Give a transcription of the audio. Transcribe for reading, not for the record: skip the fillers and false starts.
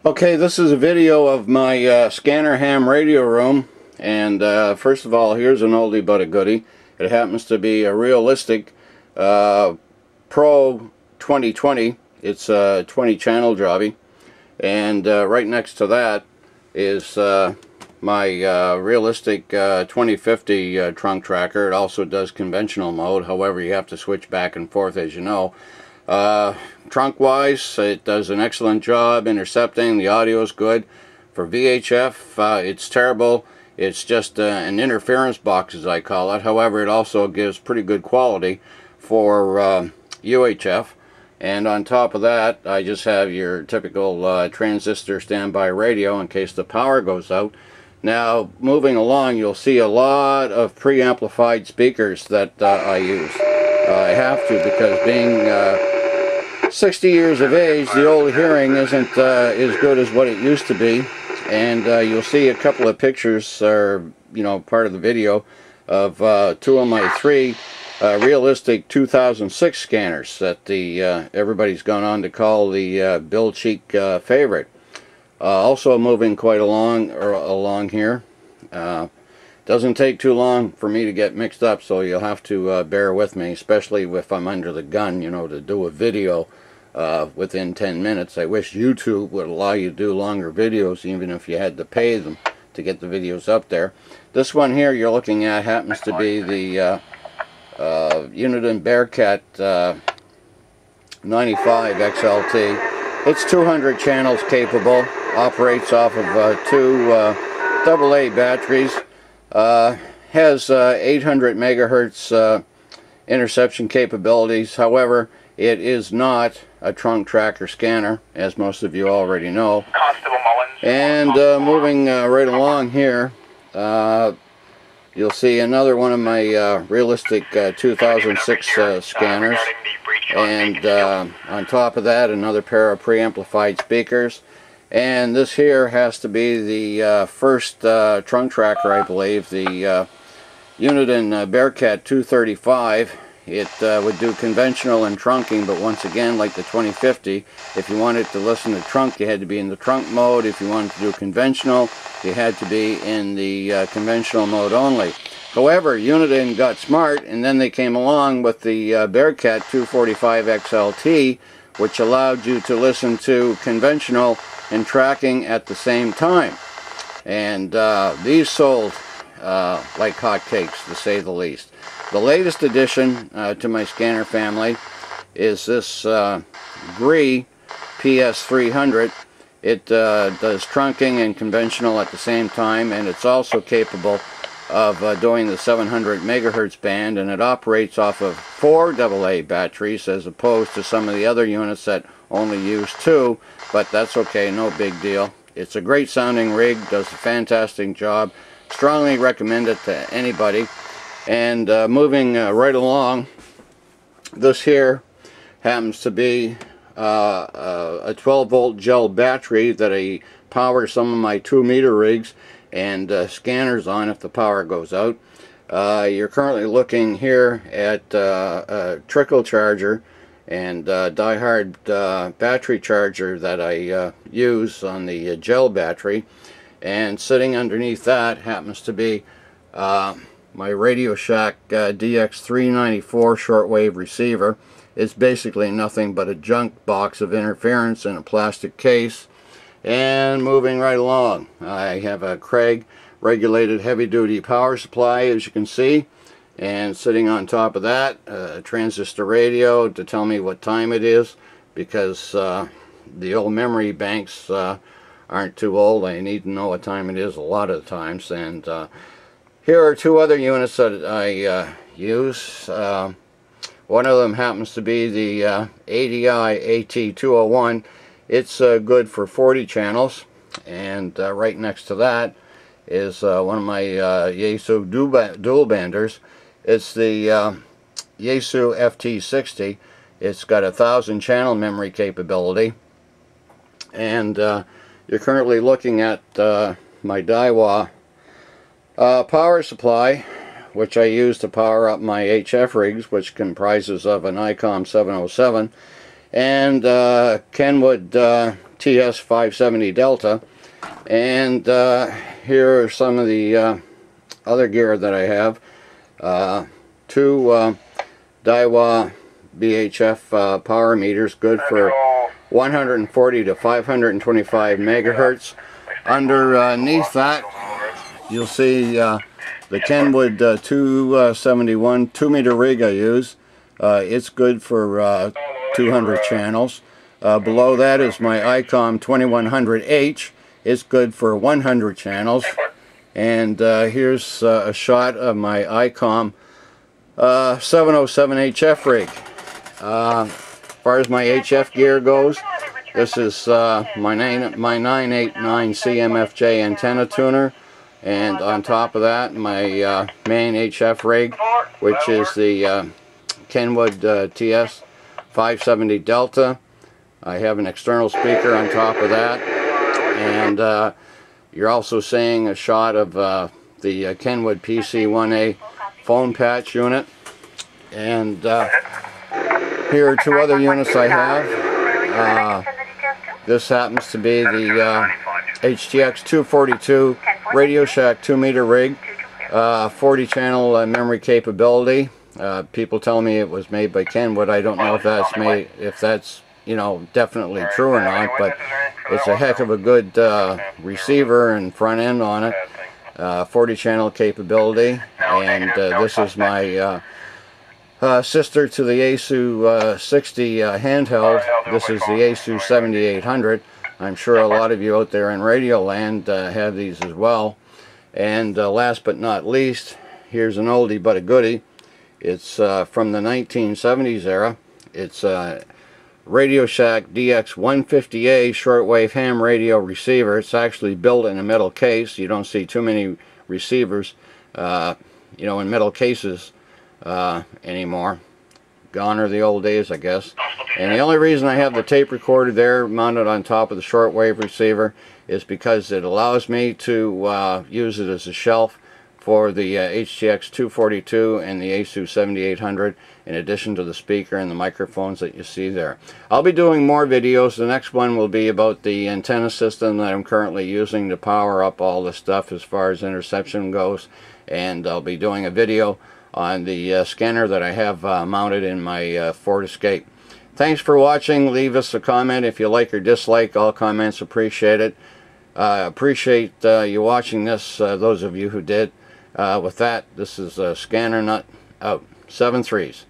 Okay, this is a video of my scanner ham radio room, and first of all, here's an oldie but a goodie. It happens to be a Realistic Pro 2020. It's a 20 channel jobby, and right next to that is my Realistic 2050 trunk tracker. It also does conventional mode, however you have to switch back and forth, as you know. Trunk wise, it does an excellent job intercepting. The audio is good. For VHF, it's terrible. It's just an interference box, as I call it. However, it also gives pretty good quality for UHF. And on top of that, I just have your typical transistor standby radio in case the power goes out. Now, moving along, you'll see a lot of preamplified speakers that I use. I have to, because being 60 years of age, the old hearing isn't as good as what it used to be. And you'll see a couple of pictures, or part of the video, of two of my three Realistic 2006 scanners that everybody's gone on to call the Bill Cheek favorite. Also moving quite along here. Doesn't take too long for me to get mixed up, so you'll have to bear with me, especially if I'm under the gun, to do a video within 10 minutes. I wish YouTube would allow you to do longer videos, even if you had to pay them to get the videos up there. This one here you're looking at happens to be the Uniden Bearcat 95 XLT. It's 200 channels capable, operates off of two AA batteries, has 800 megahertz interception capabilities. However, it is not a trunk tracker scanner, as most of you already know. And moving right along here, you'll see another one of my Realistic 2006 scanners, and on top of that, another pair of preamplified speakers. And this here has to be the first trunk tracker, I believe, the Uniden Bearcat 235. It would do conventional and trunking, but once again, like the 2050, if you wanted to listen to trunk, you had to be in the trunk mode. If you wanted to do conventional, you had to be in the conventional mode only. However, Uniden got smart, and then they came along with the Bearcat 245 XLT, which allowed you to listen to conventional and tracking at the same time. And these sold like hotcakes, to say the least. The latest addition to my scanner family is this Gree PS300. It does trunking and conventional at the same time, and it's also capable of doing the 700 megahertz band, and it operates off of 4 AA batteries as opposed to some of the other units that only use 2, but that's okay, no big deal. It's a great sounding rig, does a fantastic job. Strongly recommend it to anybody. And moving right along, this here happens to be a 12 volt gel battery that I power some of my 2-meter rigs and scanners on if the power goes out. You're currently looking here at a trickle charger and die-hard battery charger that I use on the gel battery, and sitting underneath that happens to be my Radio Shack DX394 shortwave receiver. It's basically nothing but a junk box of interference in a plastic case. And moving right along, I have a Craig regulated heavy-duty power supply, as you can see, and sitting on top of that, a transistor radio to tell me what time it is, because the old memory banks aren't too old. I need to know what time it is a lot of the times. And here are two other units that I use. One of them happens to be the ADI AT201. It's good for 40 channels, and right next to that is one of my Yaesu dual banders. It's the Yaesu FT60. It's got 1,000 channel memory capability, and you're currently looking at my Daiwa power supply, which I use to power up my HF rigs, which comprises of an ICOM 707 and Kenwood TS570 Delta. And here are some of the other gear that I have. Two Daiwa VHF power meters, good for 140 to 525 megahertz. Underneath that, you'll see the Kenwood 271 2-meter rig I use. It's good for 200 channels. Below that is my ICOM 2100H. It's good for 100 channels. And here's a shot of my ICOM 707 HF rig. As far as my HF gear goes, this is my 989 CMFJ antenna tuner, and on top of that my main HF rig, which is the Kenwood TS570 Delta. I have an external speaker on top of that, and you're also seeing a shot of the Kenwood PC1A phone patch unit. And here are two other units I have. This happens to be the HTX 242 Radio Shack 2-meter rig, 40 channel memory capability. People tell me it was made by Kenwood. I don't know if that's you know, definitely true or not, but it's a heck of a good receiver and front end on it. 40 channel capability, and this is my sister to the ASU 60 handheld. This is the ASU 7800. I'm sure a lot of you out there in radio land have these as well. And last but not least, here's an oldie but a goodie. It's from the 1970s era. It's Radio Shack DX150A shortwave ham radio receiver. It's actually built in a metal case. You don't see too many receivers you know, in metal cases anymore. Gone are the old days, I guess. And the only reason I have the tape recorder there mounted on top of the shortwave receiver is because it allows me to use it as a shelf for the HTX 242 and the ASU 7800, in addition to the speaker and the microphones that you see there. I'll be doing more videos. The next one will be about the antenna system that I'm currently using to power up all this stuff as far as interception goes, and I'll be doing a video on the scanner that I have mounted in my Ford Escape. Thanks for watching. Leave us a comment if you like or dislike. All comments appreciated. Appreciate you watching this, those of you who did. With that, this is Scanner Nut out. 7 3s.